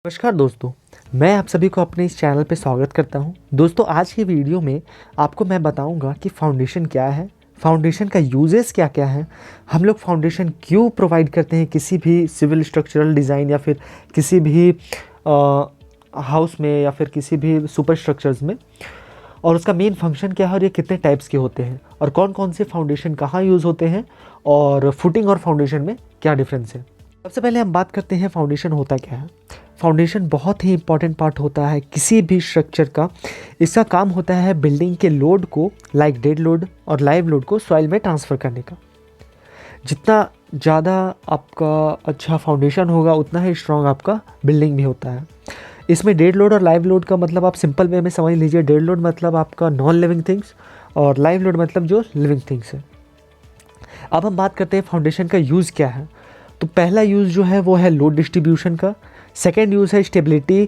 नमस्कार दोस्तों, मैं आप सभी को अपने इस चैनल पे स्वागत करता हूं। दोस्तों, आज की वीडियो में आपको मैं बताऊंगा कि फाउंडेशन क्या है, फाउंडेशन का यूजेस क्या क्या है, हम लोग फाउंडेशन क्यों प्रोवाइड करते हैं किसी भी सिविल स्ट्रक्चरल डिज़ाइन या फिर किसी भी हाउस में या फिर किसी भी सुपर स्ट्रक्चर्स में, और उसका मेन फंक्शन क्या है और ये कितने टाइप्स के होते हैं और कौन कौन से फाउंडेशन कहाँ यूज़ होते हैं और फुटिंग और फाउंडेशन में क्या डिफरेंस है। सबसे पहले हम बात करते हैं फाउंडेशन होता क्या है। फाउंडेशन बहुत ही इंपॉर्टेंट पार्ट होता है किसी भी स्ट्रक्चर का। इसका काम होता है बिल्डिंग के लोड को, लाइक डेड लोड और लाइव लोड को सॉइल में ट्रांसफ़र करने का। जितना ज़्यादा आपका अच्छा फाउंडेशन होगा उतना ही स्ट्रॉन्ग आपका बिल्डिंग भी होता है। इसमें डेड लोड और लाइव लोड का मतलब आप सिंपल वे में समझ लीजिए। डेड लोड मतलब आपका नॉन लिविंग थिंग्स और लाइव लोड मतलब जो लिविंग थिंग्स है। अब हम बात करते हैं फाउंडेशन का यूज़ क्या है। तो पहला यूज़ जो है वो है लोड डिस्ट्रीब्यूशन का। सेकेंड यूज़ है स्टेबिलिटी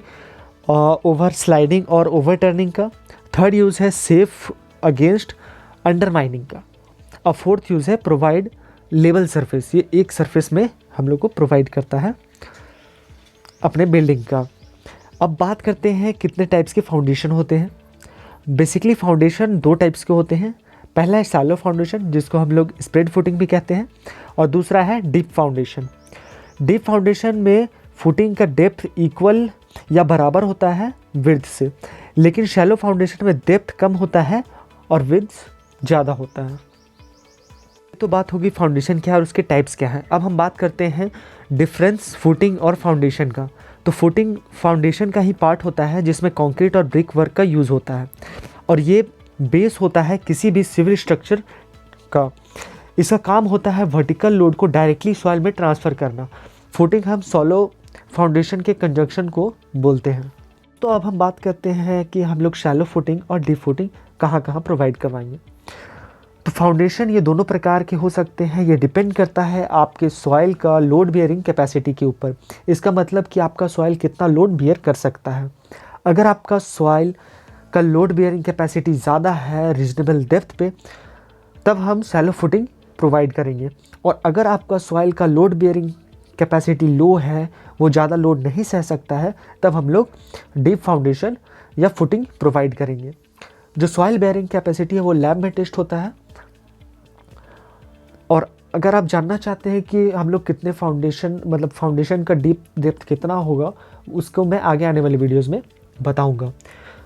ओवर स्लाइडिंग और ओवर टर्निंग का। थर्ड यूज़ है सेफ अगेंस्ट अंडरमाइनिंग का। और फोर्थ यूज़ है प्रोवाइड लेवल सरफेस। ये एक सरफेस में हम लोग को प्रोवाइड करता है अपने बिल्डिंग का। अब बात करते हैं कितने टाइप्स के फाउंडेशन होते हैं। बेसिकली फाउंडेशन दो टाइप्स के होते हैं। पहला है शैलो फाउंडेशन, जिसको हम लोग स्प्रेड फुटिंग भी कहते हैं, और दूसरा है डीप फाउंडेशन। डीप फाउंडेशन में फुटिंग का डेप्थ इक्वल या बराबर होता है विड्थ से, लेकिन शैलो फाउंडेशन में डेप्थ कम होता है और विड्थ ज़्यादा होता है। तो बात होगी फाउंडेशन क्या है और उसके टाइप्स क्या हैं। अब हम बात करते हैं डिफरेंस फुटिंग और फाउंडेशन का। तो फुटिंग फाउंडेशन का ही पार्ट होता है जिसमें कंक्रीट और ब्रिक वर्क का यूज़ होता है, और ये बेस होता है किसी भी सिविल स्ट्रक्चर का। इसका काम होता है वर्टिकल लोड को डायरेक्टली सॉइल में ट्रांसफ़र करना। फुटिंग हम सॉलो फाउंडेशन के कंजंक्शन को बोलते हैं। तो अब हम बात करते हैं कि हम लोग शैलो फुटिंग और डीप फुटिंग कहाँ कहाँ प्रोवाइड करवाएंगे। तो फाउंडेशन ये दोनों प्रकार के हो सकते हैं। ये डिपेंड करता है आपके सॉइल का लोड बियरिंग कैपेसिटी के ऊपर। इसका मतलब कि आपका सॉइल कितना लोड बियर कर सकता है। अगर आपका सॉइल का लोड बियरिंग कैपेसिटी ज़्यादा है रीजनेबल डेप्थ पे, तब हम शैलो फुटिंग प्रोवाइड करेंगे। और अगर आपका सॉइल का लोड बियरिंग कैपेसिटी लो है, वो ज़्यादा लोड नहीं सह सकता है, तब हम लोग डीप फाउंडेशन या फुटिंग प्रोवाइड करेंगे। जो सॉइल बेयरिंग कैपेसिटी है वो लैब में टेस्ट होता है। और अगर आप जानना चाहते हैं कि हम लोग कितने फाउंडेशन का डीप डेप्थ कितना होगा, उसको मैं आगे आने वाली वीडियोज़ में बताऊँगा।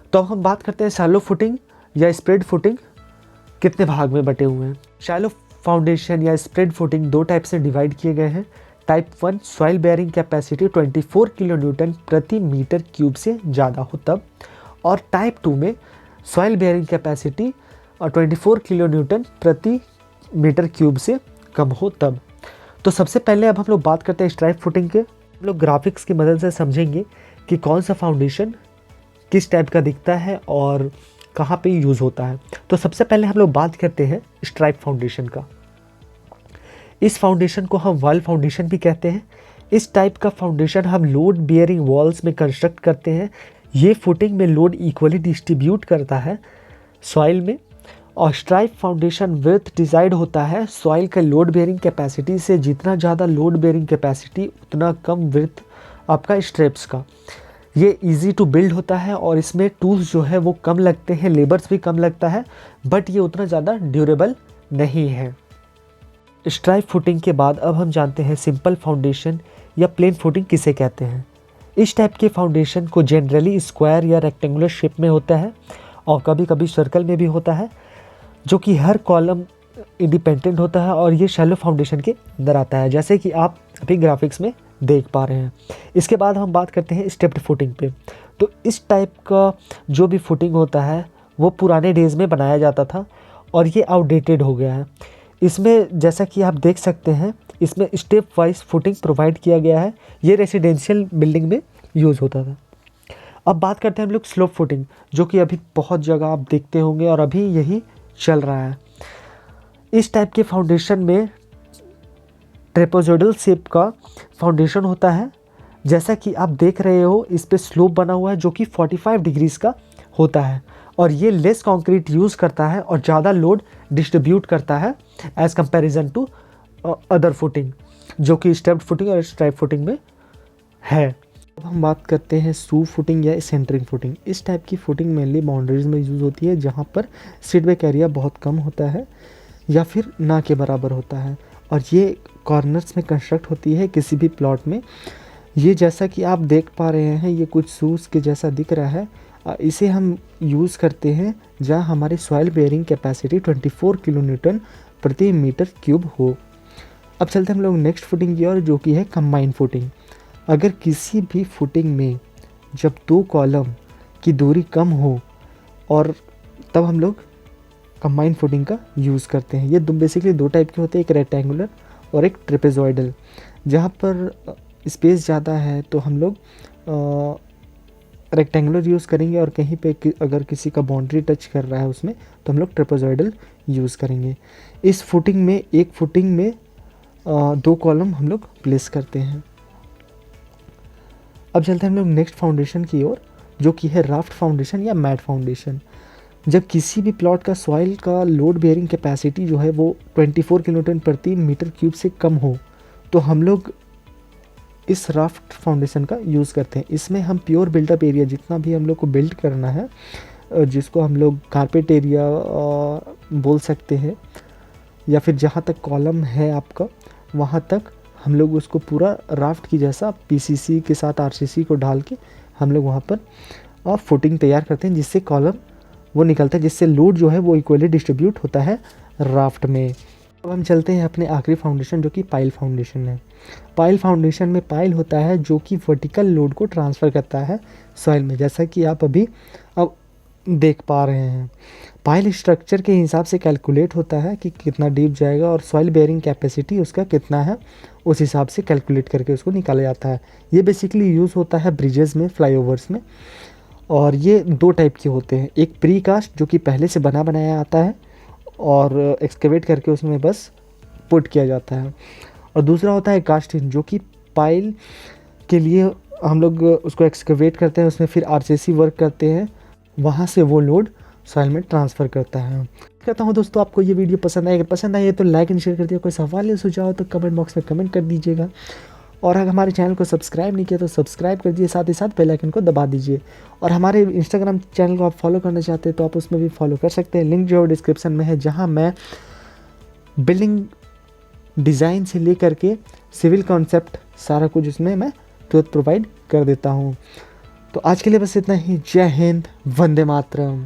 तो अब हम बात करते हैं शैलो फुटिंग या स्प्रेड फुटिंग कितने भाग में बटे हुए हैं। शैलो फाउंडेशन या स्प्रेड फुटिंग दो टाइप से डिवाइड किए गए हैं। Type 1 soil bearing capacity 24 kilo Newton प्रति मीटर क्यूब से ज़्यादा हो तब, और टाइप 2 में soil bearing capacity 24 kilo Newton प्रति मीटर क्यूब से कम हो तब। तो सबसे पहले अब हम लोग बात करते हैं स्ट्राइप फुटिंग के। हम लोग ग्राफिक्स की मदद से समझेंगे कि कौन सा फाउंडेशन किस टाइप का दिखता है और कहाँ पे यूज़ होता है। तो सबसे पहले हम लोग बात करते हैं स्ट्राइप फाउंडेशन का। इस फाउंडेशन को हम वॉल फाउंडेशन भी कहते हैं। इस टाइप का फाउंडेशन हम लोड बियरिंग वॉल्स में कंस्ट्रक्ट करते हैं। ये फुटिंग में लोड इक्वली डिस्ट्रीब्यूट करता है सॉइल में, और स्ट्राइप फाउंडेशन विड्थ डिसाइड होता है सॉइल के लोड बेयरिंग कैपेसिटी से। जितना ज़्यादा लोड बेयरिंग कैपेसिटी उतना कम विड्थ आपका स्ट्रेप्स का। ये इजी टू बिल्ड होता है और इसमें टूल्स जो है वो कम लगते हैं, लेबर्स भी कम लगता है, बट ये उतना ज़्यादा ड्यूरेबल नहीं है। स्ट्राइप फुटिंग के बाद अब हम जानते हैं सिंपल फाउंडेशन या प्लेन फुटिंग किसे कहते हैं। इस टाइप के फाउंडेशन को जनरली स्क्वायर या रेक्टेंगुलर शेप में होता है और कभी कभी सर्कल में भी होता है, जो कि हर कॉलम इंडिपेंडेंट होता है, और ये शैलो फाउंडेशन के अंदर आता है, जैसे कि आप अभी ग्राफिक्स में देख पा रहे हैं। इसके बाद हम बात करते हैं स्टेप्ड फुटिंग पे। तो इस टाइप का जो भी फुटिंग होता है वो पुराने डेज़ में बनाया जाता था और ये आउटडेटेड हो गया है। इसमें जैसा कि आप देख सकते हैं, इसमें स्टेप वाइज फुटिंग प्रोवाइड किया गया है। ये रेसिडेंशियल बिल्डिंग में यूज़ होता था। अब बात करते हैं हम लोग स्लोप फुटिंग, जो कि अभी बहुत जगह आप देखते होंगे और अभी यही चल रहा है। इस टाइप के फाउंडेशन में ट्रेपेजोइडल शेप का फाउंडेशन होता है, जैसा कि आप देख रहे हो। इस पे स्लोप बना हुआ है जो कि 45 डिग्रीज का होता है, और ये लेस कंक्रीट यूज़ करता है और ज़्यादा लोड डिस्ट्रीब्यूट करता है as comparison to other footing, जो कि स्टेप्ड फुटिंग और स्ट्राइप फुटिंग में है। अब हम बात करते हैं सू फुटिंग या सेंटरिंग फुटिंग। इस टाइप की फुटिंग मेनली बाउंड्रीज में यूज़ होती है जहाँ पर सीटबैक एरिया बहुत कम होता है या फिर ना के बराबर होता है, और ये कॉर्नर्स में कंस्ट्रक्ट होती है किसी भी प्लॉट में। ये जैसा कि आप देख पा रहे हैं, ये कुछ शूज़ के जैसा दिख रहा है। इसे हम यूज़ करते हैं जहाँ हमारी soil bearing capacity 24 kilo Newton प्रति मीटर क्यूब हो। अब चलते हैं हम लोग नेक्स्ट फुटिंग की ओर, जो कि है कंबाइंड फुटिंग। अगर किसी भी फुटिंग में जब 2 कॉलम की दूरी कम हो, और तब हम लोग कंबाइंड फुटिंग का यूज़ करते हैं। ये बेसिकली 2 टाइप के होते हैं, एक रेक्टेंगुलर और एक ट्रेपेजॉइडल। जहाँ पर स्पेस ज़्यादा है तो हम लोग रेक्टेंगुलर यूज़ करेंगे, और कहीं पे अगर किसी का बाउंड्री टच कर रहा है उसमें तो हम लोग ट्रेपेजॉइडल यूज़ करेंगे। इस फुटिंग में एक फुटिंग में 2 कॉलम हम लोग प्लेस करते हैं। अब चलते हैं हम लोग नेक्स्ट फाउंडेशन की ओर, जो कि है राफ्ट फाउंडेशन या मैट फाउंडेशन। जब किसी भी प्लॉट का सॉइल का लोड बेयरिंग कैपेसिटी जो है वो 24 किलोन्यूटन प्रति मीटर क्यूब से कम हो, तो हम लोग इस राफ्ट फाउंडेशन का यूज़ करते हैं। इसमें हम प्योर बिल्डअप एरिया जितना भी हम लोग को बिल्ड करना है, जिसको हम लोग कारपेट एरिया बोल सकते हैं, या फिर जहाँ तक कॉलम है आपका वहाँ तक हम लोग उसको पूरा राफ्ट की जैसा पीसीसी के साथ आरसीसी को डाल के हम लोग वहाँ पर फुटिंग तैयार करते हैं, जिससे कॉलम वो निकलता है, जिससे लोड जो है वो इक्वली डिस्ट्रीब्यूट होता है राफ्ट में। अब हम चलते हैं अपने आखिरी फाउंडेशन, जो कि पाइल फाउंडेशन है। पाइल फाउंडेशन में पाइल होता है जो कि वर्टिकल लोड को ट्रांसफ़र करता है सॉइल में, जैसा कि आप अभी अब देख पा रहे हैं। पाइल स्ट्रक्चर के हिसाब से कैलकुलेट होता है कि कितना डीप जाएगा, और सॉइल बेयरिंग कैपेसिटी उसका कितना है, उस हिसाब से कैलकुलेट करके उसको निकाला जाता है। ये बेसिकली यूज़ होता है ब्रिजेज़ में, फ्लाईओवर्स में, और ये 2 टाइप के होते हैं। एक प्री कास्ट जो कि पहले से बना बनाया आता है और एक्सकेवेट करके उसमें बस पुट किया जाता है, और दूसरा होता है कास्ट इन, जो कि पाइल के लिए हम लोग उसको एक्सकेवेट करते हैं, उसमें फिर आरसीसी वर्क करते हैं, वहाँ से वो लोड सॉइल में ट्रांसफ़र करता है। कहता हूँ दोस्तों आपको ये वीडियो पसंद आए, अगर पसंद आए तो लाइक एंड शेयर कर दिए। कोई सवाल या सुझाव तो कमेंट बॉक्स में कमेंट कर दीजिएगा, और अगर हमारे चैनल को सब्सक्राइब नहीं किया तो सब्सक्राइब कर दीजिए, साथ ही साथ बेल आइकन को दबा दीजिए। और हमारे इंस्टाग्राम चैनल को आप फॉलो करना चाहते हैं तो आप उसमें भी फॉलो कर सकते हैं, लिंक जो है डिस्क्रिप्शन में है, जहाँ मैं बिल्डिंग डिज़ाइन से लेकर के सिविल कॉन्सेप्ट सारा कुछ उसमें मैं तुरंत प्रोवाइड कर देता हूँ। तो आज के लिए बस इतना ही। जय हिंद, वंदे मातरम।